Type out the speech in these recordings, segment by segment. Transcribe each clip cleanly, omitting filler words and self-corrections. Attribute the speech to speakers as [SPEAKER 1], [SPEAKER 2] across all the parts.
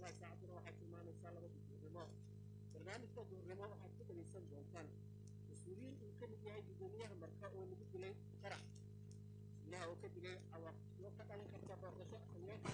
[SPEAKER 1] waa saacaduna waxay tilmaamaysaa laba duurnimo barnaamijka duurnimo waxaad ku dhegaysan doontaan mas-uuliyiin uu ka mid yahay gudoomiyaha marka oo lagu dilay qarax isnaha oo ka digay cawaaqibyo ka dhalan karta booqasho haweenka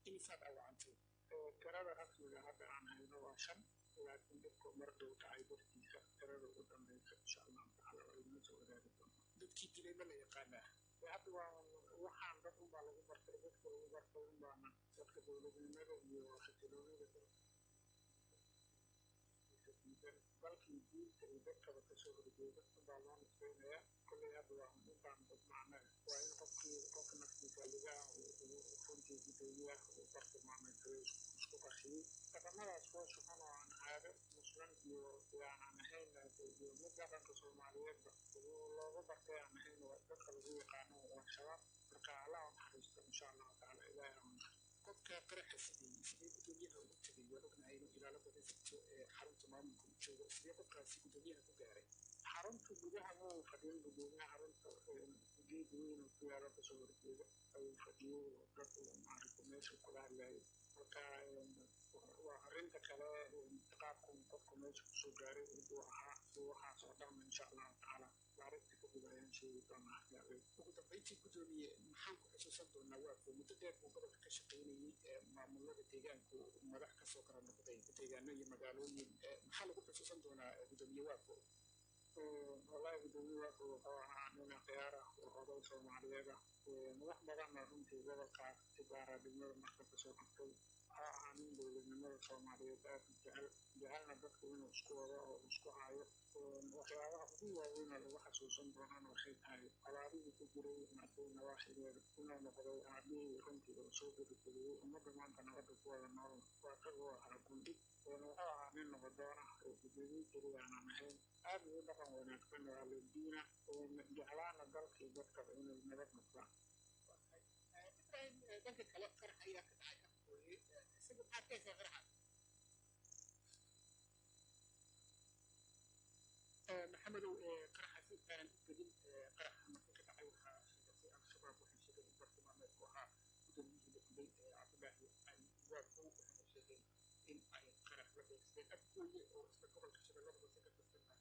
[SPEAKER 1] imisaad awacantay
[SPEAKER 2] tirada rasmiga hadda aan hayno waa 5 laakiin dadku mar dhow dhacay dartiisa tirada ugu dambeysa insha allahu tacaala waa inoo soo wadaagi doonaa
[SPEAKER 1] dadkii dilay ma la yaqaanaa
[SPEAKER 2] hadda waa waxaan dad unbaa lagu bartay dadka lagu bartay unbaana dadka dowladnimada iyo xasiloonida dalkii diinta iyo dadkaba kasoo horjeeda unbaa loo nisbeynayaa kolley hadda waa unbaan dad macnaa waa in qofka naftiisa liga ah runtii gudoomiyaha uu bartilmaameedsaday isku qarxiyey dhaqamadaas foosha xun oo aan caado muslim iyo aanan ahayn iyo mid dhaqanka soomaaliyeedba looga bartay aan ahayn waa dadka lagu yaqaano waa shabaab marka allah u naxariisto insha allahu tacaala ilaahay ha u naxariisto
[SPEAKER 1] qofka qaraxa sidee gudoomiyaha ugu tegay waan ognahay inuu ilaalo badan jirto xarunta maamulka u joogo sidee qofkaasi gudoomiyaha ku gaaray
[SPEAKER 2] xarunta gudaha ma uu fadhiyin gudoomiyaha xarunta geed weyn oo ku yaalo kasoo horjeeda ayuu fadhiyey dad maaragta meesha kula hadlayay marka waa arrinta kale qaabku qofku meesha kusoo gaaray uu ahaa waxaas oo dhan insha allahu tacaala maarinta kadib ayaan sheegi doonaa
[SPEAKER 1] ugu dambeyntii gudoomiye maxaan ku xusuusan doonaa waafo muddo dheer buu gobolka ka shaqaynayey maamulada deegaanku madax kasoo kala noqday deegaano iyo magaalooyin maxaa lagu xusuusan doonaa gudoomiye waafo
[SPEAKER 2] والله gudoomiye waafo wuxuu ahaa nin akhyaar ah oo oday soomaaliyeed ah wax badanna runtii gobolkaas tijaaraadnimada marka kasoo qabtay wuxuu ahaa nin dowladnimada soomaaliyeed aad u jecelna dadku inuu isku wado oo isku hayo waxyaabaha ugu waaweyn oo lagu xasuusan doonaan waxay tahay abaarihii ku jiray maartay nawaaxigeeda inuu noqday aabihii runtii oo soo gudubgeliyey ummadda maanta nabadda ku wada nool waa isagoo ahaa gundhig wuxuu ahaa nin nabadoon ah oo gudoomiye jiray aanan ahayn aad ugu dhaqan wanaagsan waa lediina jeclaana dalkii dadkaba inay nabad noqdaan
[SPEAKER 1] ibrahim dhanka kale qarax ayaa ka dhacay afkooye isaga maxaad ka heshaa qaraxa maxamedow qaraxaasi intaan u gelin qaraxa marka ka dhacay waxaa sheegatay al-shabaab waxay sheegeen in bartilmaameedku ahaa gudoomiyihii la dilay cabdulaahi cali waafow waxayna sheegeen in ay qarax la beegsadeen afkooye oo isla gobolka shabeellada hoose ka tirsanaa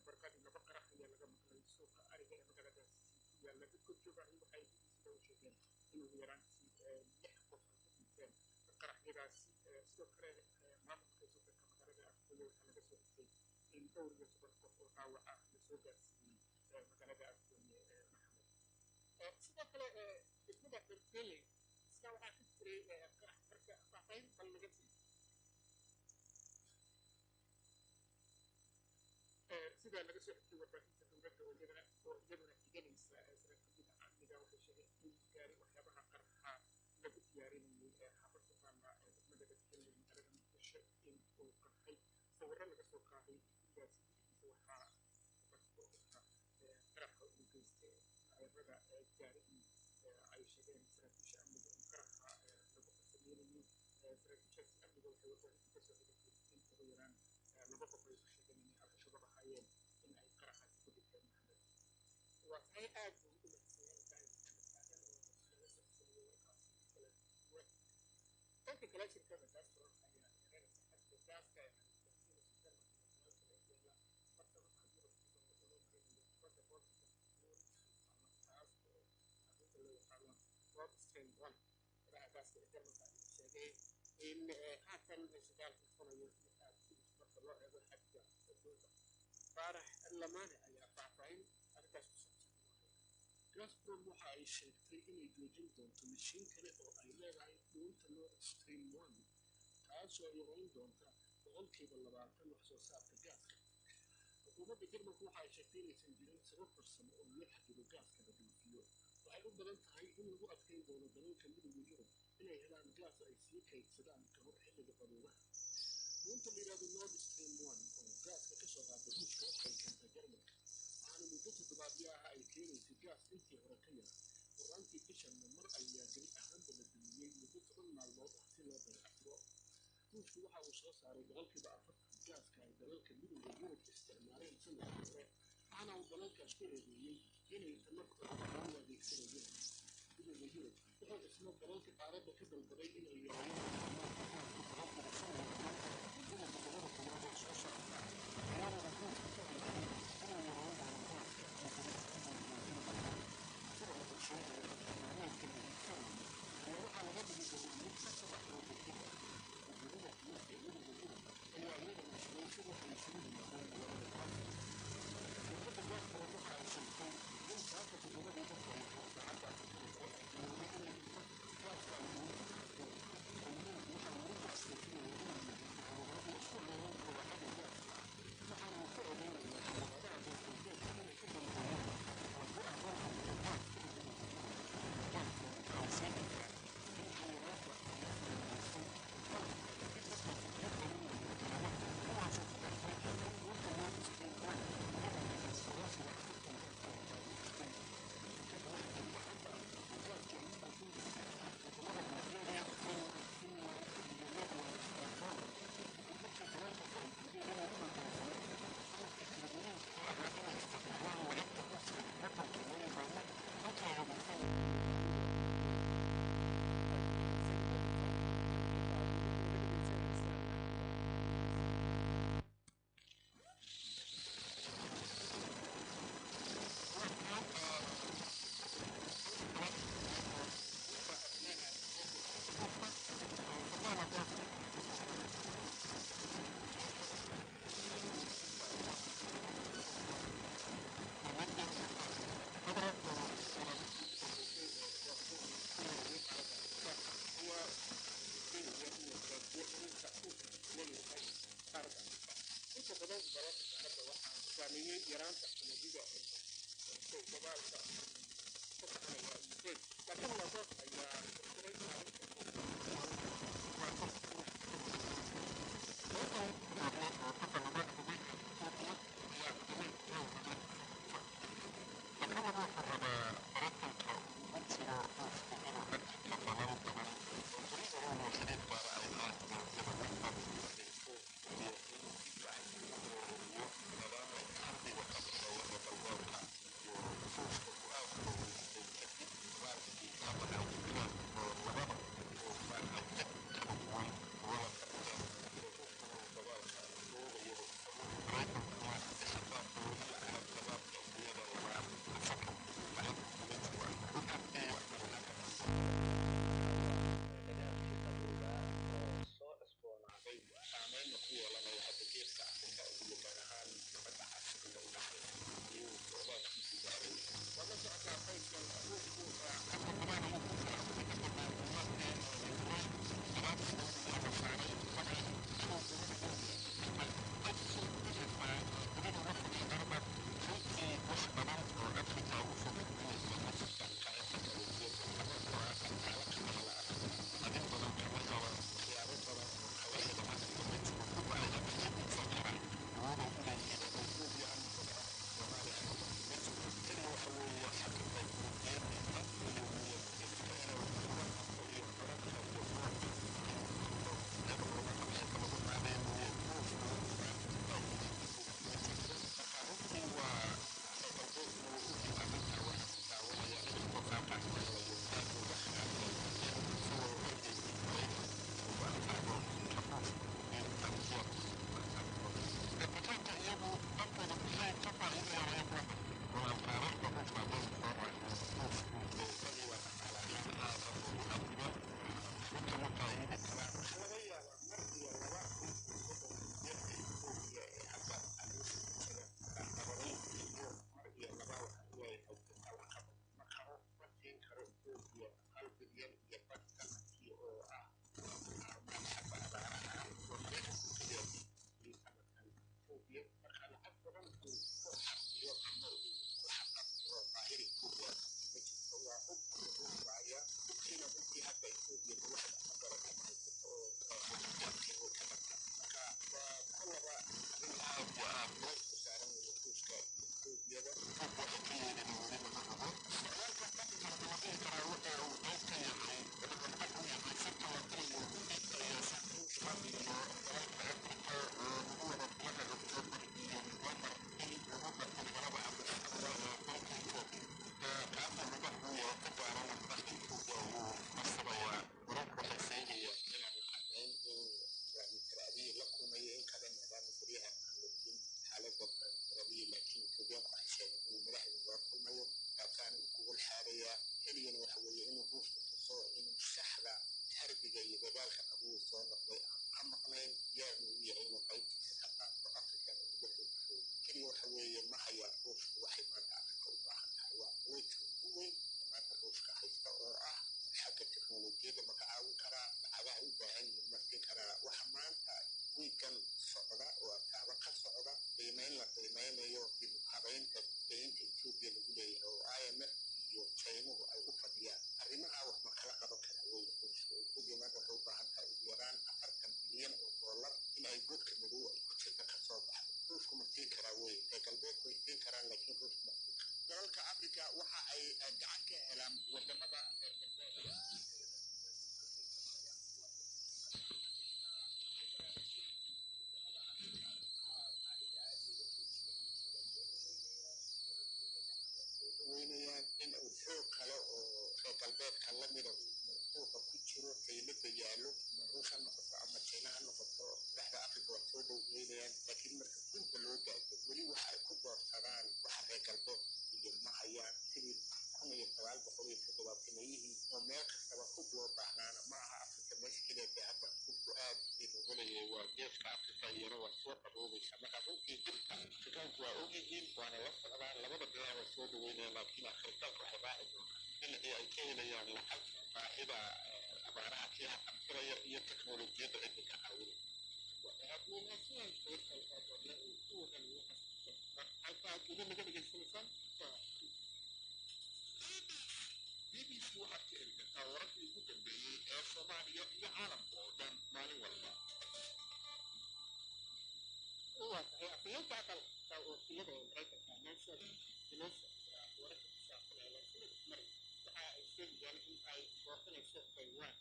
[SPEAKER 1] barqadii 2 qarax ayaa laga maqlay suuqa ariga ee magaaladaasi ku yaalla dadka joogaay waxay sida u sheegeen in ugu yaraantii 6 qof ay ku dhinteen qaraxyadaasi sidoo kale maamulka sultanka magaalada afkooye waxaa laga soo xigtay in dhowr iyo 7 qof oo dhaawac ah lasoo gaarsiiyey magaalada afkooye maxamed sidoo kale degmada dharkeelle iskaa waxaa ka jiray qarax marka faahfaahin bal laga sii sida laga soo xigtay warbaahinta dowladda oo iyaduna xiganaysa saraakiilda amniga waxay sheegeen in gaari waxyaabaha qaraxa lagu diyaarinayay xafad ku taalla degmada dharkeelle magaalada muqdisho in uu qarxay sawirro laga soo qaaday gurigaasi gudihiisa waxaa qaraxa uu geystay ayarada gaarigii ay sheegeen saraakiisha amniga in qaraxa lagu farsameynayay saraakiishaasi amniga waxay warbaahinta kasoo xigatay in ugu yaraan 2 qof ay ku sheegeen inay al-shabaab ahaayeen in ay qaraxaasi ku dhigteen maxamed waa tahay aad buu u mahadsanyahay tahay maxamed aadan oo laga soo xisabiyey warkaasi kala duwan dhanka kale shirkada gaastron ayaa yareynaysa xadka gaaska ee gaarsiinaysa supermarket yaalla bartamaha yurub iyadoo loo marinayo badda booltika taas oo arrinta loo yaqaano Nord Stream 1 waraha gaaska ee jarmalka ayaa sheegay in haatan shidaalka falayo marka loo eego xadka adduunka faarax lamaane ayaa faahfaahin arrintaas ku saabsan Gazprom waxa ay sheegtay inay joojin doonto mashiin kale oo ay leedahay dhuunta Nord Stream 1 taasoo yareyn doonta 20% wax soo saarka gaaska xukuumadda jarmalku waxa ay sheegtay inaysan jirin sabab farsamo oo loo xadido gaaska la dhoofiyo waxay u badan tahay in lagu adkeyn doono dalalka midowga yurub inay helaan gaas ay sii kaydsadaan ka hor xilliga qabuuraha runta la yidhaahdo Nord Stream 1 oo gaaska ka soo qaada ruushka waxay keentay jarmalka waxaana muddo toddobaadyo ah ay keenaysay gaas intii hore ka yar horaantii bishanna mar ayaa gebi ahaanba la dumiyey muddo 10 maalmood ah si loo dayactiro ruushku waxa uu soo saaray 40% gaaska ay dalalka midowga yurub isticmaaleen sanadkii hore waxaana uu dalalkaas ku eedeeyey inay tamarta u adeegsanayeen midowga yurub wuxuu isna dalalka qaaradda ka dalbaday inay yareeyaan saameeyey yaraanta qamadiga dagaalka ka soconaya Ukraine laakiin Lavrov ayaa xiray dalalka Afrika waxa ay gacan ka helaan wadamada weynayaan in uu xoog kale oo reer galbeedka la mida suuqa ku jiro qiimada yaalo ruuxa noqoto ama China ha noqoto dhexda Afrika waa soo dhaweynayaan laakiin marka dunta loo gaado weli waxa ay ku doorsadaan waxa reer galbeed iyo ma hayaan sidii 1970 oo meel kastaba hub loo baahnaana ma aha Afrika meesha keliya hadda hubku aad u ogolayay waa geeska Afrika iyana waa soo qaboobaysa marka runtii jirka Afrikaanku waa ogyihiin waana la socdaan labada dhinac waa soo dhaweynayaan laakiin Afrikaanku waxay raaci doonaan in ay ka helayaan lacag baahida abaaraha kii haqabtiraya iyo teknolojiyadda cidda ka caawinaysa halkaad idin naga dhegaysanaysaan
[SPEAKER 3] BBC waxaad ka heli kartaa wararkii ugu dambeeyey ee Soomaaliya iyo caalamka oo dhan maalin walba.
[SPEAKER 1] waa tahay afhayeenka aqalka wakiilada ee maraykanka Nancy Pelosi wararka ku saabsan ee sanadka maray waxa ay sheegayaan in ay booqanayso Taiwan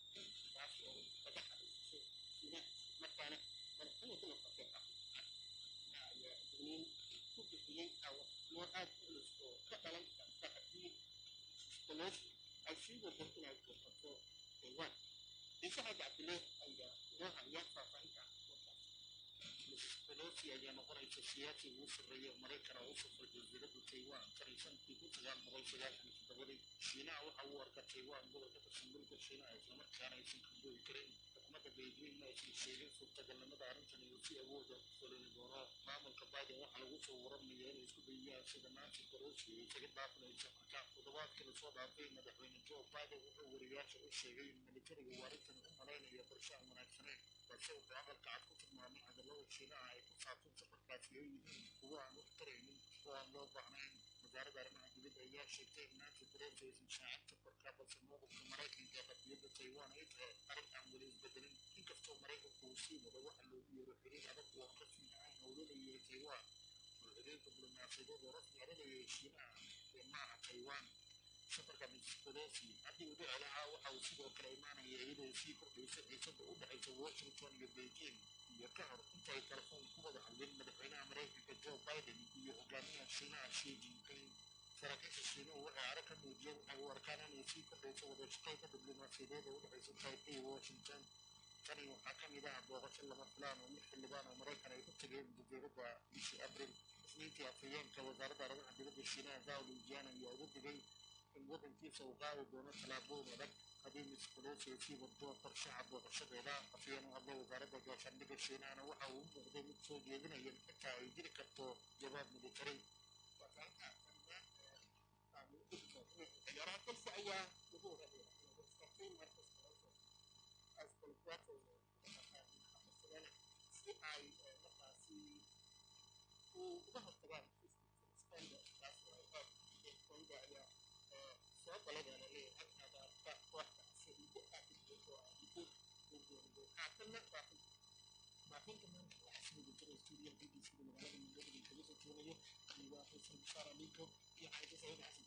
[SPEAKER 1] taas oo laga xariisay Shiinaha markaana madaxweyne Donald Trump ayaa digniin ku bixiyey awaqnimo aad u culus oo ka dhalan karta haddii Pelosi ay sii wado inay booqato Taiwan. Ciise Xaaji Cabdille ayaa inoo haya faahfaahinta Pelosi ayaa noqonaysa siyaasi ugu sarreeya Maraykan oo u safray jasiiradda Taiwan tan iyo sanadkii 1997. Shiinaha waxa uu arka Taiwan gobol ka tirsan dhulka Shiinaha islamarkaana aysan ka goyi karin. Xukuumadda Beijing ma aysan sheegin suurtagalnimada arrintan iyo si awooda u fulin doono. Maamulka Biden waxaa lagu soo waramayaa inay isku dayayaan sida Nancy Pelosi ay isaga dhaafinayso marka toddobaadkii lasoo dhaafay madaxweyne Joe Biden wuxuu wariyaasha u sheegay in militarigu uu arrintan u malaynayo qorshe aan wanaagsaneyn balse wuxuu aqalka cad ku tilmaamay hadallada Shiinaha ay ku saabsan safarkaasi ay yihiin kuwo aan wax taraynin oo aan loo baahnayn. wasaaradda arrimaha dibadda ayaa sheegtay in Nancy Pelosi aysan shaacin safarka balse mowqifka Maraykanka ee qadiyadda Taiwan ay tahay arrin aan weli isbedelin inkastoo Maraykanku uu sii wado waxa loogu yeero xiriir adag oo rasmi ahayn oo lala yeero Taiwan oo xiriir diblomaasiyadeed oo rasmi ah lala yeero Shiinaha ee maaha Taiwan. safarka Nancy Pelosi haddii uu dhici lahaa waxa uu sidoo kale imaanaya iyadoo sii kordhaysa xiisadda u dhexaysa Washington iyo Beijing iyo ka hor inta ay telefoon ku wada hadleen madaxweynaha Maraykanka Joe Biden iyo hogaamiyaha Shiinaha Xi Jinping. saraakiisha Shiinuhu waxay arag ka muujiyeen waxay u arkaan inay sii kordhayso wada shaqaynta diblomaasiyadeed ee u dhexaysa Taipei iyo Washington. tani waxaa ka mid ah booqasho lama filaan oo 6 xildhibaan oo Maraykan ay ku tageen jasiiradda bishii Abriil. Isniintii afhayeenka wasaaradda arrimaha dibadda Shiinaha Zhao Lijian ayaa uga digay in waddankiisa uu qaadi doono tallaabooyin adag haddii Nancy Pelosi ay sii waddo qorshaha booqashadeeda. afhayeen u hadla wasaaradda gaashaandhigga Shiinahana waxa uu u muuqday mid soo jeedinaya in xitaa ay jiri karto jawaab militari. ciyaaraha Chelsea ayaa lagu ogaadaya Marcus Alonso si ay markaasi uga hortagaan Spain taas oo ay aad Konga ayaa soo balaya la leeyahay abaarta kooxdaasi ugu aadiyay oo ay u go'do haatanna baafinta maanta waxaa soo gudbay studio BBC magaalada Nairobi kaga soo jeedinayo aniga Faisal Bashar Aliko iyo Aisha Said Xasan.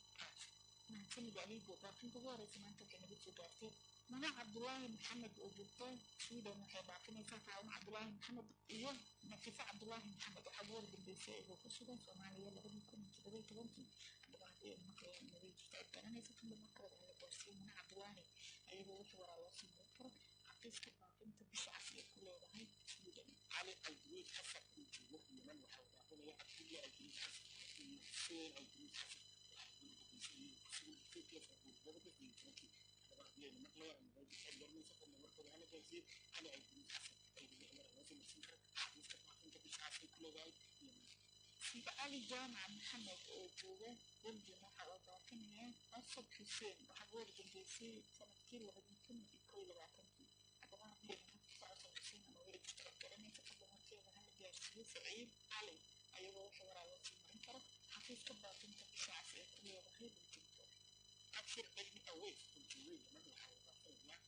[SPEAKER 4] mahadsanid Aliko baafinta ugu horeysa maanta waxay naga soo gaartay Manac Cabdulaahi Maxamed oo joogta Sweden waxay baafinaysaa Faawun Cabdulaahi Maxamed iyo Nafiisa Cabdulaahi Maxamed waxaa ugu dambeysay iyagoo ku sugan Soomaaliya 2017 haddaba haddii ay maqlayaan inay jirta garanaysa kuma markooda la gaarsiiyey Manac Cabdulaahi ayagoo wixii waraa loo sii mari karo xaqiiska baafinta bisha cas ee ku leedahay Sweden.
[SPEAKER 1] علي الجديد حسب الجمهور يمن وحوضه هنا يعطي الجديد حسب فين الجديد حسب في كيف أقول بدأ يمكن هذا يعني مقلة إنه يجي من سفر من مركز أنا جالسين على الجديد حسب اللي أنا لازم أسمع حديث كمان أنت مش عارف كل ذا
[SPEAKER 4] في بقالي جامعة محمد أوجوه ضمن محاولة باطنية أصب حسين وحضور جنبيسي سنة كتير وغديكم يكوي لغاتنكي أدوار بينا فأصب حسين أنا ويرد تتكلمي تقبل مركز محمد جارسي سعيد علي أيوة وحورا وصي مرنكرة حفيظ كباطنة بشعف إيقلية وغير الجنبور
[SPEAKER 1] أكثر علمي أويس الجوية من الحوضة فيها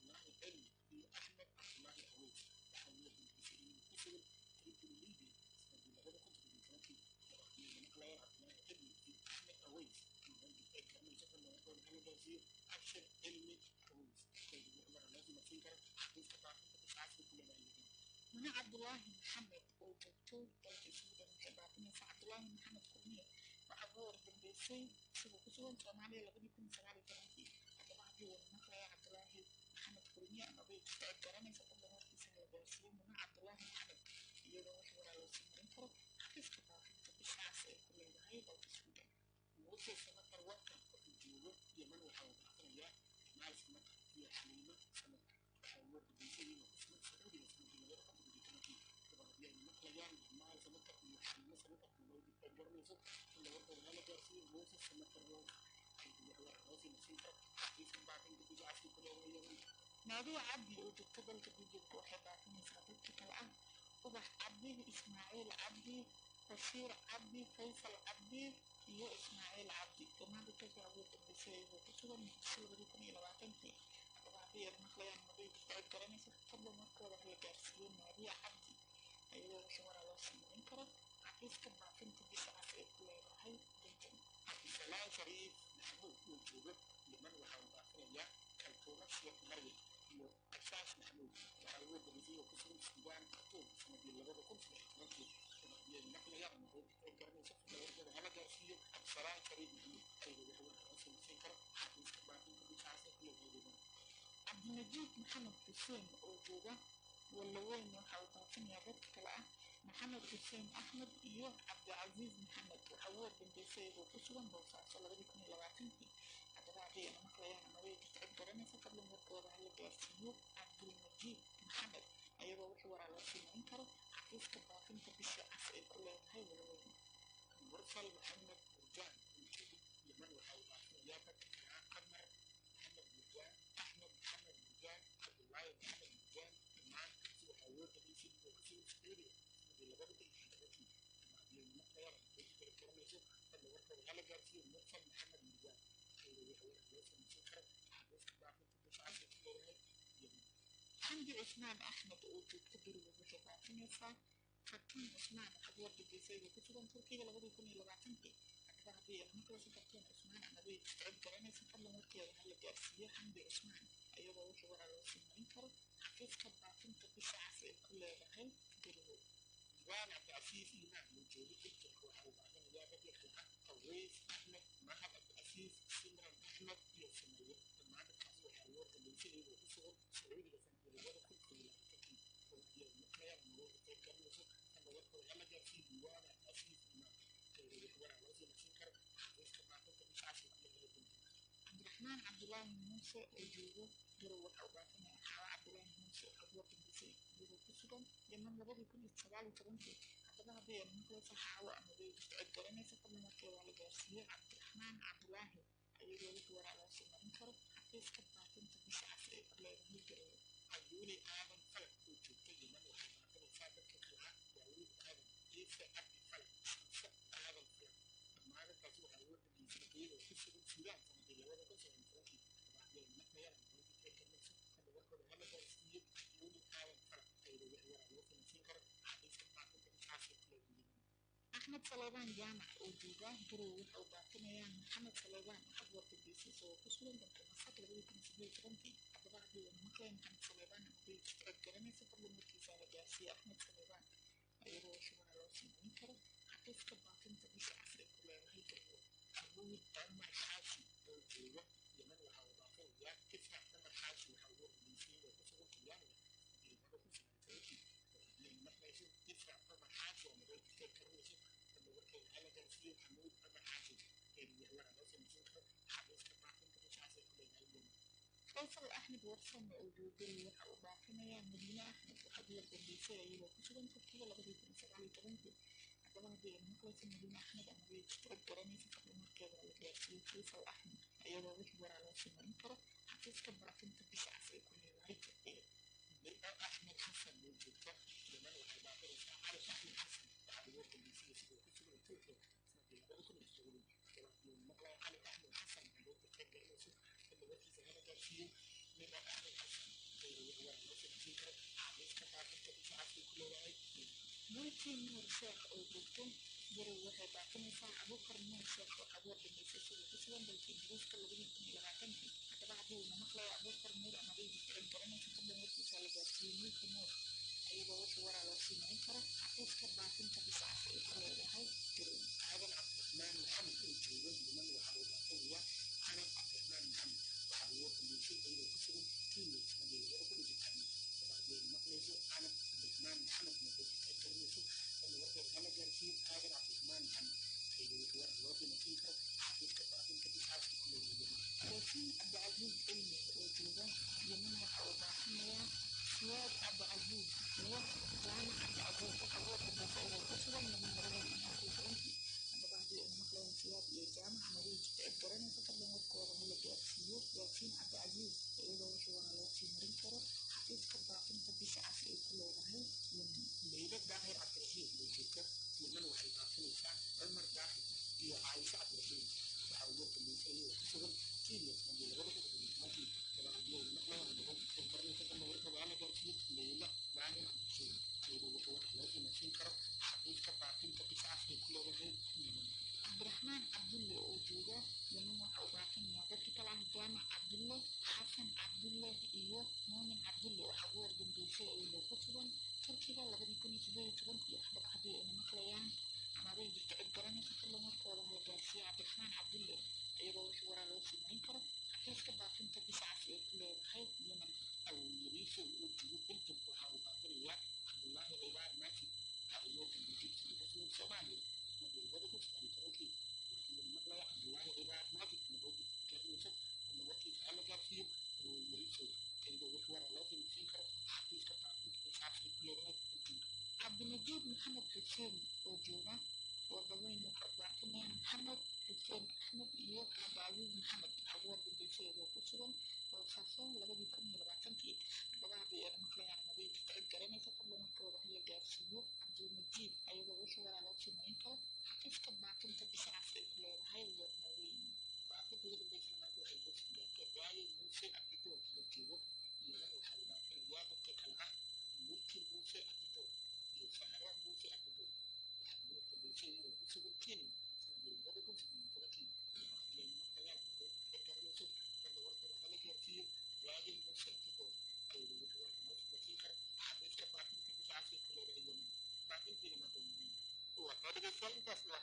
[SPEAKER 1] الله علم في أحمد الله أويس وحوله المسلمين كفر تريد الليبي سنجي لغدا كنت بذلك مقلة الله علم في أحمد أويس كمان سفر من أقول أنا جازير أكثر علمي أويس لازم أفكر حفيظ كباطنة بشعف كل ما يجب
[SPEAKER 4] Manac Cabdulaahi Maxamed oo joogto dalka Sweden waxay baafinaysaa Cabdulaahi Maxamed Kulmiye waxaa ugu dambeysay isagoo ku sugan Soomaaliya 2019 haddaba haddii uu maqlayo Cabdulaahi Maxamed Kulmiye ama bay jirta garanaysa qofka hortiisa la gaarsiiyey Manac Cabdulaahi Maxamed iyadoo wax waraa loo sii marin karo xafiiska baafinta bishaas ay ku leedahay dalka Sweden.
[SPEAKER 1] موسى سمك الوقت الجوة يمن وحوض عفرية مع سمك هي حليمة سمك حوض بيسيين وسمك سعودي وسمك الغير قبل بيتنكي طبعا يعني مقليان مع سمك هي حليمة سمك الغير بيتنجر نسو إلا وقت وغالا جارسي موسى سمك الوقت أي هو الرازي مسيطة حديث بعدين بيجي عفري كله ويمن
[SPEAKER 4] naadiga cabdi oo joogta dalka Belgiumka waxay baafinaysaa dadka kale ah ubax cabdi Ismaaciil cabdi بشير عبدي فيصل عبدي iyo Ismaaciil Cabdi dhammaan dadkaas waa ugu dambeysay oo ku sugan muqdisho 2020 haddaba haddii aad maqlayaan magay jirta cid garanaysa fadlan markooda la gaarsiiyo Naadiya Cabdi ayadoo wixii waraa loo samayn karo xafiiska baafinta bisha cas ee ku leedahay Benton
[SPEAKER 3] cabdisalaan shariif maxamuud uu joogo yemen waxa uu baafinayaa kaltuunasiya maryam iyo asaas maxamuud waxa uu dambeysay oo ku sugan suudaan khartuum sanadii 2019 iyo maqlayaan magay jirta garanaysa fadlan hala gaarsiiyo cabdisalaan shariif maxamuud ayadoo wixii waraa loo samayn karo xafiiska baafinta bisha cas ee ku leedahay yemen
[SPEAKER 4] cabdimajid maxamed xuseen oo jooga walaweyn waxa uu baafinayaa dadka kale ah maxamed xuseen axmed iyo cabdicasiis maxamed waxa uu dambeysay oo ku sugan boosaaso 2020 haddaba haddii ay maqlayaan magay jirta cid garanaysa fadlan markooda hala gaarsiiyo cabdilmajid maxamed ayadoo wixii waraa loo samayn karo xafiiska baafinta bisha cas ee ku leedahay walaweyn
[SPEAKER 3] mursal maxamed murjaan yemen waxa uu baafinayaa dadka kale ah qamar maxamed murjaan axmed maxamed murjaan cabdullaahi maxamed murjaan dhammaan waxa uu dambeysay oo ku sugan Suudiya sanadii 2020 haddii ay maqlayaan magay jirta garanaysa fadlan markooda hala gaarsiiyo mursal maxamed murjaan ayadoo wixii waraa loo samayn karo xafiiska baafinta bisha cas ee ku leedahay yemen
[SPEAKER 4] xamdi cusmaan axmed oo joogta guriga waxay baafinaysaa fatin cusmaan waxaad war dambeysay oo ku sugan turkiga 2020 haddaba haddii ay maqlayso fatin cusmaan amagay jirta cid garanaysa fadlan markeeda hala gaarsiiyo xamdi cusmaan ayadoo wixii waraa loo samayn karo xafiiska baafinta bisha cas ee ku leedahay guriga
[SPEAKER 3] waan cabdicasiis iimaan oo jooga Egypt waxa uu baafinayaa dadka kale ah aweys axmed mahad cabdicasiis simran axmed iyo sumaye dhammaan dadkaasi waxa uu war dambeysay oo ku sugan Sacuudiga sanadii 2020 oo haddii ay maqlayaan magay jirta garanaysa fadlan markooda hala gaarsiiyo waan cabdicasiis iimaan ayadoo wixii waraa loo samayn karo xafiiska baafinta bisha cas ee ku leedahay
[SPEAKER 4] cabdiraxmaan cabdulaahi muuse oo joogo garow waxa uu baafinayaa xawa cabdulaahi muuse waxaad war dambeysay iyadoo ku sugan yemen 2019 haddaba haddii ay maqlayso xaawo amagay jirta cid garanaysa fadlan markeeda la gaarsiiyo cabdiraxmaan cabdulaahi ayadoo wixii waraa loo samayn karo xafiiska baafinta bisha cas ee ku leedahay garow
[SPEAKER 3] ayuuni aadan falak oo joogta yemen waxay baafinaysaa dadka kale ah daawuud aadan ciise cabdi falak ciise aadan falak dhammaan dadkaasi waxa uu dambeysay iyadoo ku sugan suudaan sanadii 2019 haddii ay maqlayaan magay jirta garanaysa fadlan markooda hala gaarsiiyo ayuuni aadan falak ayadoo wixii waraa loo samayn karo xafiiska baafinta bisha cas ee ku leedahay yemen
[SPEAKER 4] axmed saleebaan jaamac oo jooga garow waxa uu baafinayaa maxamed saleebaan waxaad war dambeysay oo ku sugan dalka masar 2020 haddaba haddii ay maqlayaan maxamed saleebaan amagay jirta cid garanaysa fadlan markiisa la gaarsiiyo axmed saleebaan ayadoo wixii waraa loo samayn karo xafiiska baafinta bisha cas ee ku leedahay garow
[SPEAKER 3] abuud cumar xaashi oo jooga yemen waxa uu baafinayaa ifrax cumar xaashi waxa uu war dambeysay oo ku sugan talyaaniga sanadii 2019 oo haddii ay maqlayso ifrax cumar xaashi oo magay jirta garanaysa fadlan markooda hala gaarsiiyo xamuud cumar xaashi ayadoo wixii waraa loo samayn karo xafiiska baafinta bisha cas ee ku leedahay yemen
[SPEAKER 4] faysal axmed warsame oo joogay waxa uu baafinayaa madiine axmed waxaad war dambeysay iyadoo ku sugan turkiga 2019 haddaba haddii ay maqlayso madiine axmed amagay jirta cid garanaysa fadlan markeeda la gaarsiiyo faysal axmed ayadoo wixii waraa loo samayn karo xafiiska baafinta bisha cas ee ku leedahay turkiga
[SPEAKER 3] bilaa axmed xasan oo joogta yemen waxay baafinaysaa cali axmed xasan waxa uu war dambeysay isagoo ku sugan turkiga sanadii 2019 haddaba haddii ay maqlayaan cali axmed xasan amagay jirta garanaysa fadlan markiisa hala gaarsiiyo bilaa axmed xasan ayadoo wixii waraa loo samayn karo xafiiska baafinta bisha cas ee ku leedahay
[SPEAKER 4] mulki nuur sheekh oo joogta garow waxay baafinaysaa abuukar nuur sheekh waxaad war dambeysay isagoo ku sugan dalka ingiriiska 2020 haddaba haddii ayna maqlayo abuukar nuur amagay jirta cid garanaysa fadlan markiisa la gaarsiiyo mulki nuur ayadoo wixii waraa loo samayn karo xafiiska baafinta bisha cas ee ku leedahay garow
[SPEAKER 3] aadan cabdiraxmaan maxamed oo jooga yemen waxa uu baafinayaa canab cabdiraxmaan maxamed waxa uu war dambeysay iyadoo ku sugan kenya sanadii 2019 haddii ay maqlayso canab cabdiraxmaan maxamed magay jirta garanaysa fadlan markooda hala gaarsiiyo aadan cabdiraxmaan maxamed ayadoo wixii waraa loo samayn karo xafiiska baafinta bisha cas ee ku leedahay
[SPEAKER 4] حسين وجونا وضوين وقبعتنا محمد حسين أحمد إيوه عبد العزيز محمد حوار بالبيسير وكسرا وفصل لبدي كم يلغتنكي بغادي أنا مقلع عن مدينة تستعد كرامي فقبل مكورة هي جارسيو عبد المجيد أيضا وصور على وصي معنكرة حتى استبع كنت بسعة في الليل هاي النوين
[SPEAKER 3] بعد كده بيت لما تروح يبص كراي موسى أبيتو كيلو يلا وحاول في الوقت ككلها ممكن موسى أبيتو يفعل موسى أبيتو وحنقول تبيتي وبس بالكين ده بيكون في الفلكي يعني مثلا الدكتور يوسف كان ورث على كثير راجل موسى أبيتو أي اللي هو نفس بسيطة حدث كبعض ممكن بسعة في كل يوم بعدين في لما تقوم هو هذا السؤال تصلح